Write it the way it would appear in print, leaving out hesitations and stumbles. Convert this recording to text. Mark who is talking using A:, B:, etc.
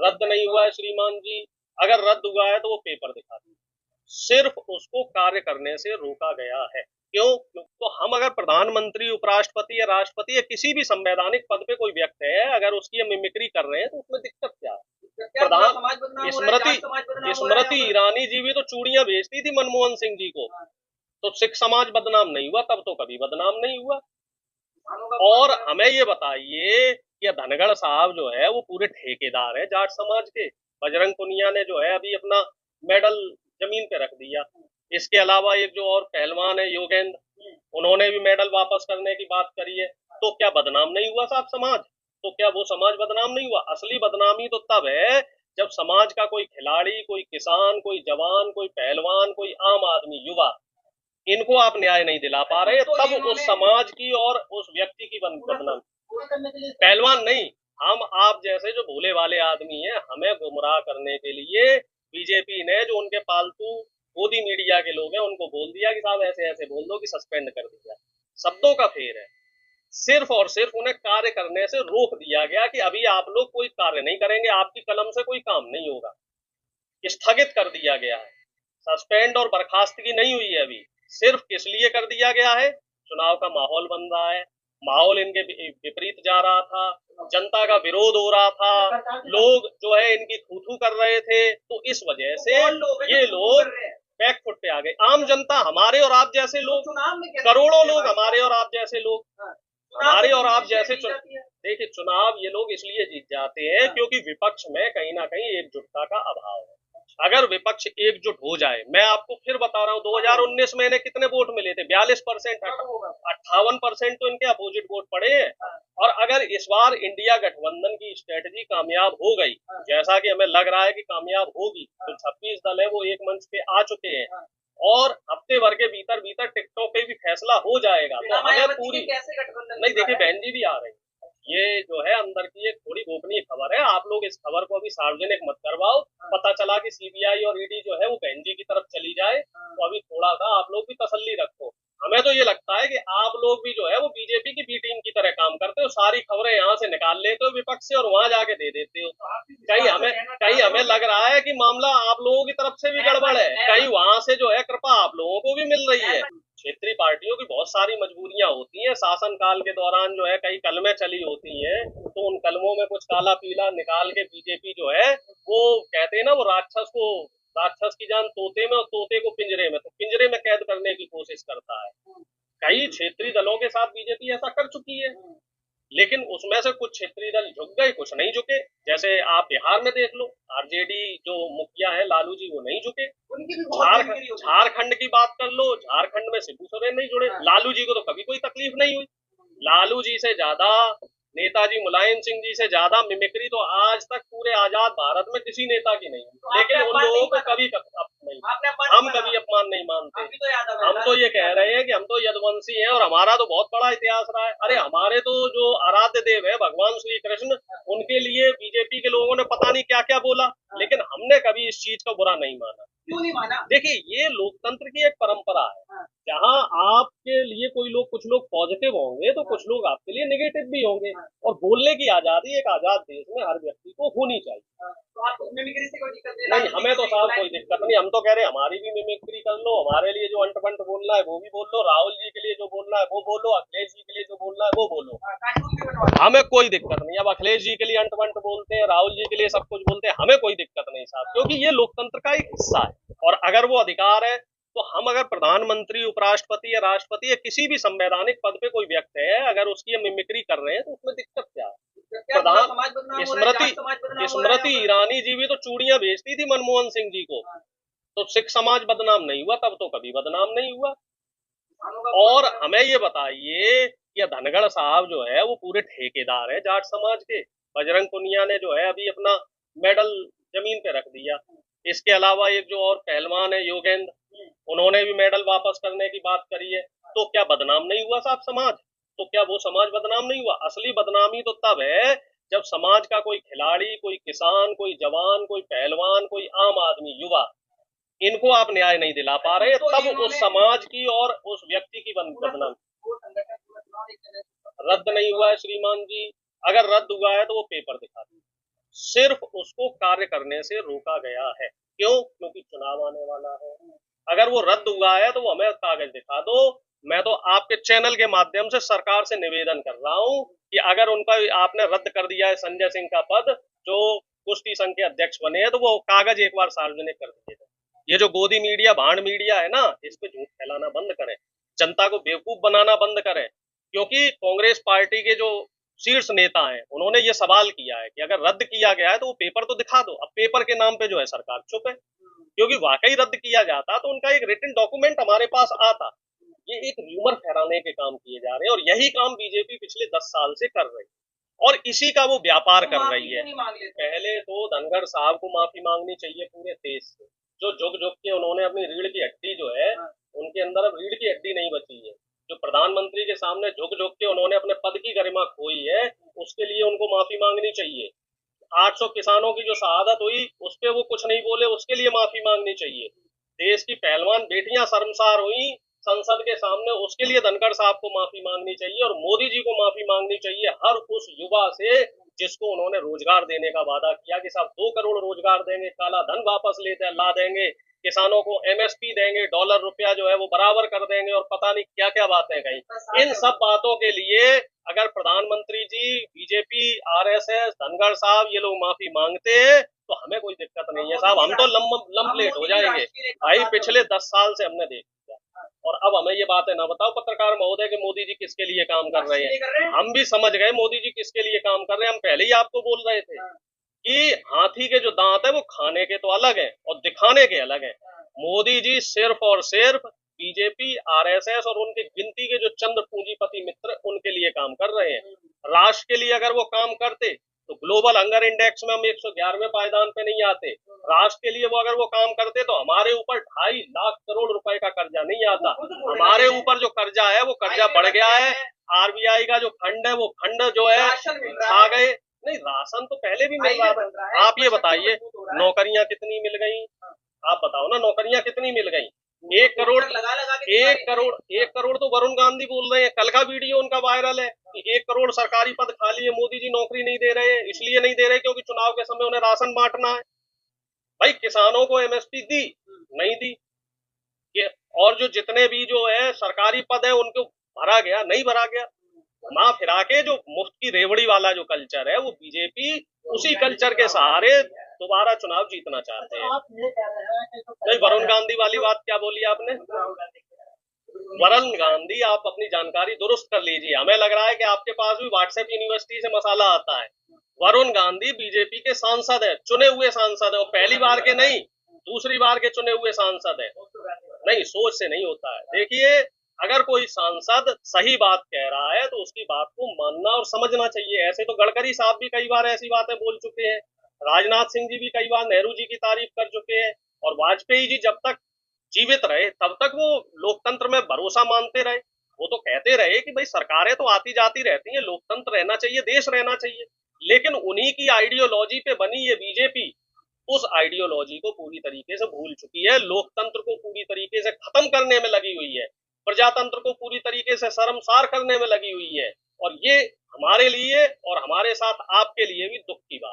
A: रद्द नहीं हुआ है श्रीमान जी। अगर रद्द हुआ है तो वो पेपर दिखा दीजिए। सिर्फ उसको कार्य करने से रोका गया है। क्यों? तो हम अगर प्रधानमंत्री, उपराष्ट्रपति या राष्ट्रपति या किसी भी संवैधानिक पद पे कोई व्यक्ति है, अगर उसकी हम मिमिक्री कर रहे हैं तो उसमें दिक्कत क्या है? प्रधान स्मृति ईरानी जी भी तो चूड़ियां बेचती थी मनमोहन सिंह जी को, तो सिख समाज बदनाम नहीं हुआ? तब तो कभी बदनाम नहीं हुआ। और हमें ये बताइए कि धनगढ़ साहब जो है वो पूरे ठेकेदार है जाट समाज के। बजरंग पुनिया ने जो है अभी अपना मेडल जमीन पे रख दिया। इसके अलावा एक जो और पहलवान है योगेंद्र, उन्होंने भी मेडल वापस करने की बात करी है। तो क्या बदनाम नहीं हुआ साहब समाज? तो क्या वो समाज बदनाम नहीं हुआ? असली बदनामी तो तब है जब समाज का कोई खिलाड़ी, कोई किसान, कोई जवान, कोई पहलवान, कोई आम आदमी, युवा, इनको आप न्याय नहीं दिला पा रहे, तब उस समाज की और उस व्यक्ति की बदनाम। पहलवान नहीं, हम आप जैसे जो भोले वाले आदमी हैं, हमें गुमराह करने के लिए बीजेपी ने जो उनके पालतू गोदी मीडिया के लोग हैं उनको बोल दिया कि साहब ऐसे ऐसे बोल दो कि सस्पेंड कर दिया। शब्दों का फेर है। सिर्फ और सिर्फ उन्हें कार्य करने से रोक दिया गया कि अभी आप लोग कोई कार्य नहीं करेंगे, आपकी कलम से कोई काम नहीं होगा, स्थगित कर दिया गया है। सस्पेंड और बर्खास्तगी नहीं हुई है अभी। सिर्फ किस लिए कर दिया गया है? चुनाव का माहौल बन रहा है, माहौल इनके विपरीत जा रहा था, जनता का विरोध हो रहा था, लोग जो है इनकी थू कर रहे थे, तो इस वजह से ये लोग बैकफुट पे आ गए। आम जनता, हमारे और आप जैसे लोग, करोड़ों लोग, हमारे और आप जैसे लोग, हमारे और आप जैसे देखिए, चुनाव ये लोग इसलिए जीत जाते हैं क्योंकि विपक्ष में कहीं ना कहीं एकजुटता का अभाव है। अगर विपक्ष एकजुट हो जाए, मैं आपको फिर बता रहा हूँ, 2019 में इन्हें कितने वोट मिले थे? 42%, 58% तो इनके अपोजिट वोट पड़े हैं। और अगर इस बार इंडिया गठबंधन की स्ट्रेटजी कामयाब हो गई, जैसा कि हमें लग रहा है कि कामयाब होगी, तो 26 दल है वो एक मंच पे आ चुके हैं और हफ्ते भर के भीतर भीतर टिकटों पे भी फैसला हो जाएगा। तो हमें पूरी नहीं, देखिए बहन जी भी आ रही, ये जो है अंदर की एक थोड़ी गोपनीय खबर है, आप लोग इस खबर को अभी सार्वजनिक मत करवाओ। पता चला कि सीबीआई और ईडी जो है वो बहन जी की तरफ चली जाए, तो अभी थोड़ा सा आप लोग भी तसल्ली रखो। हमें तो ये लगता है कि आप लोग भी जो है वो बीजेपी की बी टीम की तरह काम करते हो, सारी खबरें यहाँ से निकाल लेते हो विपक्ष से और वहां जाके दे देते हो। कहीं हमें लग रहा है कि मामला आप लोगों की तरफ से भी गड़बड़ है, कहीं वहां से जो है कृपा आप लोगों को भी मिल रही है। क्षेत्रीय पार्टियों की बहुत सारी मजबूरियां होती हैं, शासन काल के दौरान जो है कई कलमें चली होती हैं, तो उन कलमों में कुछ काला पीला निकाल के बीजेपी जो है वो कहते हैं ना, वो राक्षस की जान तोते में और तोते को पिंजरे में, तो पिंजरे में कैद करने की कोशिश करता है। कई क्षेत्रीय दलों के साथ बीजेपी ऐसा कर चुकी है, लेकिन उसमें से कुछ क्षेत्रीय दल झुक गए, कुछ नहीं झुके। जैसे आप बिहार में देख लो, आरजेडी जो मुखिया है लालू जी, वो नहीं झुके। झारखंड की बात कर लो, झारखंड में शिबू सोरेन नहीं जुड़े। लालू जी को तो कभी कोई तकलीफ नहीं हुई। लालू जी से ज्यादा, नेताजी मुलायम सिंह जी से ज्यादा मिमिक्री तो आज तक पूरे आजाद भारत में किसी नेता की नहीं हुई, लेकिन उन लोगों को कभी नहीं, हम कभी अपमान नहीं मानते। हम तो ये कह रहे हैं कि हम तो यदुवंशी हैं और हमारा तो बहुत बड़ा इतिहास रहा है। अरे हमारे तो जो आराध्य देव है भगवान श्री कृष्ण, उनके लिए बीजेपी के लोगों ने पता नहीं क्या क्या बोला, लेकिन हमने कभी इस चीज का बुरा नहीं माना। क्यों नहीं माना? देखिए, ये लोकतंत्र की एक परंपरा है, जहाँ आपके लिए कुछ लोग पॉजिटिव होंगे तो कुछ लोग आपके लिए नेगेटिव भी होंगे, और बोलने की आजादी एक आजाद देश में हर व्यक्ति को होनी चाहिए। तो मिमिक्री से कोई दिक्कत नहीं, हमें तो साहब कोई दिक्कत नहीं। हम तो कह रहे हैं हमारी भी मिमिक्री कर लो, हमारे लिए जो अंट बंट बोलना है वो भी बोल लो, राहुल जी के लिए जो बोलना है वो बोलो, अखिलेश जी के लिए जो बोलना है वो बोलो, हमें कोई दिक्कत नहीं। अब अखिलेश जी के लिए अंट बंट बोलते हैं, राहुल जी के लिए सब कुछ बोलते हैं, हमें कोई दिक्कत नहीं साहब, क्योंकि ये लोकतंत्र का एक हिस्सा है। और अगर वो अधिकार है, तो हम अगर प्रधानमंत्री, उपराष्ट्रपति या राष्ट्रपति या किसी भी संवैधानिक पद पे कोई व्यक्ति है, अगर उसकी हम मिमिक्री कर रहे हैं तो उसमें दिक्कत क्या है? स्मृति ईरानी जी भी तो चूड़ियां बेचती थी मनमोहन सिंह जी को, तो सिख समाज बदनाम नहीं हुआ? तब तो कभी बदनाम नहीं हुआ। और हमें ये बताइए कि धनगढ़ साहब जो है वो पूरे ठेकेदार है जाट समाज के। बजरंग पुनिया ने जो है अभी अपना मेडल जमीन पे रख दिया। इसके अलावा एक जो और पहलवान है योगेंद्र, उन्होंने भी मेडल वापस करने की बात करी है। तो क्या बदनाम नहीं हुआ साहब समाज? तो क्या वो समाज बदनाम नहीं हुआ? असली बदनामी तो तब है जब समाज का कोई खिलाड़ी, कोई किसान, कोई जवान, कोई पहलवान, कोई आम आदमी, युवा, इनको आप न्याय नहीं दिला पा रहे, तब उस समाज की और उस व्यक्ति की बदनाम। रद्द नहीं हुआ है श्रीमान जी। अगर रद्द हुआ है तो वो पेपर दिखा दीजिए। सिर्फ उसको कार्य करने से रोका गया है। क्यों? क्योंकि चुनाव आने वाला है। अगर वो रद्द हुआ है तो वो हमें कागज दिखा दो। मैं तो आपके चैनल के माध्यम से सरकार से निवेदन कर रहा हूं कि अगर उनका आपने रद्द कर दिया है संजय सिंह का पद, जो कुश्ती संघ के अध्यक्ष बने हैं, तो वो कागज एक बार सार्वजनिक कर दीजिएगा। ये जो गोदी मीडिया, भांड मीडिया है ना, इस पे झूठ फैलाना बंद करें, जनता को बेवकूफ बनाना बंद करें। क्योंकि कांग्रेस पार्टी के जो शीर्ष नेता हैं, उन्होंने ये सवाल किया है कि अगर रद्द किया गया है तो वो पेपर तो दिखा दो। अब पेपर के नाम पे जो है सरकार चुप है, क्योंकि वाकई रद्द किया जाता तो उनका एक रिटन डॉक्यूमेंट हमारे पास आता। ये एक र्यूमर फैलाने के काम किए जा रहे हैं, और यही काम बीजेपी पिछले 10 साल से कर रही है, और इसी का वो व्यापार कर रही है। पहले तो धनखड़ साहब को माफी मांगनी चाहिए पूरे देश से, जो झुक झुक के उन्होंने अपनी रीढ़ की हड्डी जो है, उनके अंदर अब रीढ़ की हड्डी नहीं बची है। जो प्रधानमंत्री के सामने झुक झुक के उन्होंने अपने पद की गरिमा खोई है, उसके लिए उनको माफी मांगनी चाहिए। 800 किसानों की जो शहादत हुई, उस पे वो कुछ नहीं बोले, उसके लिए माफी मांगनी चाहिए। देश की पहलवान बेटियां शर्मसार हुई संसद के सामने, उसके लिए धनखड़ साहब को माफी मांगनी चाहिए, और मोदी जी को माफी मांगनी चाहिए हर उस युवा से जिसको उन्होंने रोजगार देने का वादा किया कि साहब 2 करोड़ रोजगार देंगे, काला धन वापस ला देंगे, किसानों को एमएसपी देंगे, डॉलर रुपया जो है वो बराबर कर देंगे, और पता नहीं क्या क्या बातें कही। इन सब बातों के लिए अगर प्रधानमंत्री जी, बीजेपी, आरएसएस, धनखड़ साहब ये लोग माफी मांगते हैं तो हमें कोई दिक्कत नहीं है साहब, हम तो लंपलेट हो जाएंगे। भाई पिछले 10 साल से हमने देख लिया, और अब हमें ये बातें ना बताओ पत्रकार महोदय कि मोदी जी किसके लिए काम कर रहे हैं। हम भी समझ गए मोदी जी किसके लिए काम कर रहे हैं। हम पहले ही आपको बोल रहे थे कि हाथी के जो दांत है वो खाने के तो अलग है और दिखाने के अलग है। मोदी जी सिर्फ और सिर्फ बीजेपी, आरएसएस और उनके गिनती के जो चंद पूंजीपति मित्र, उनके लिए काम कर रहे हैं। राष्ट्र के लिए अगर वो काम करते तो ग्लोबल हंगर इंडेक्स में हम 111वें पायदान पे नहीं आते। राष्ट्र के लिए वो अगर वो काम करते तो हमारे ऊपर 2.5 लाख करोड़ रुपए का कर्जा नहीं आता। हमारे ऊपर जो कर्जा है वो कर्जा बढ़ गया है। आरबीआई का जो फंड है वो फंड जो है आ गए। नहीं, राशन तो पहले भी मिल रहा था। आप ये बताइए नौकरियां कितनी मिल गई? आप बताओ ना, नौकरियां कितनी मिल गई? 1 करोड़, 1 करोड़ तो वरुण गांधी बोल रहे हैं। कल का वीडियो उनका वायरल है कि 1 करोड़ सरकारी पद खाली है, मोदी जी नौकरी नहीं दे रहे हैं। इसलिए नहीं दे रहे क्योंकि चुनाव के समय उन्हें राशन बांटना है। भाई किसानों को एमएसपी दी? नहीं दी। और जो जितने भी जो है सरकारी पद है उनको भरा गया? नहीं भरा गया। घुमा फिरा के जो मुफ्त की रेवड़ी वाला जो कल्चर है, वो बीजेपी उसी कल्चर के सहारे दोबारा चुनाव जीतना चाहते हैं। नहीं, वरुण गांधी वाली बात क्या बोली आपने? वरुण गांधी, आप अपनी जानकारी दुरुस्त कर लीजिए। हमें लग रहा है कि आपके पास भी व्हाट्सएप यूनिवर्सिटी से मसाला आता है। वरुण गांधी बीजेपी के सांसद है, चुने हुए सांसद है, और पहली बार के नहीं, दूसरी बार के चुने हुए सांसद है। नहीं, सोच से नहीं होता है। देखिए, अगर कोई सांसद सही बात कह रहा है तो उसकी बात को मानना और समझना चाहिए। ऐसे तो गडकरी साहब भी कई बार ऐसी बातें बोल चुके हैं, राजनाथ सिंह जी भी कई बार नेहरू जी की तारीफ कर चुके हैं, और वाजपेयी जी जब तक जीवित रहे तब तक वो लोकतंत्र में भरोसा मानते रहे। वो तो कहते रहे कि भाई सरकारें तो आती जाती रहती हैं, लोकतंत्र रहना चाहिए, देश रहना चाहिए। लेकिन उन्हीं की आइडियोलॉजी पे बनी ये बीजेपी उस आइडियोलॉजी को पूरी तरीके से भूल चुकी है, लोकतंत्र को पूरी तरीके से खत्म करने में लगी हुई है, प्रजातंत्र को पूरी तरीके से शर्मसार करने में लगी हुई है। और ये हमारे लिए और हमारे साथ आपके लिए भी दुख की बात है।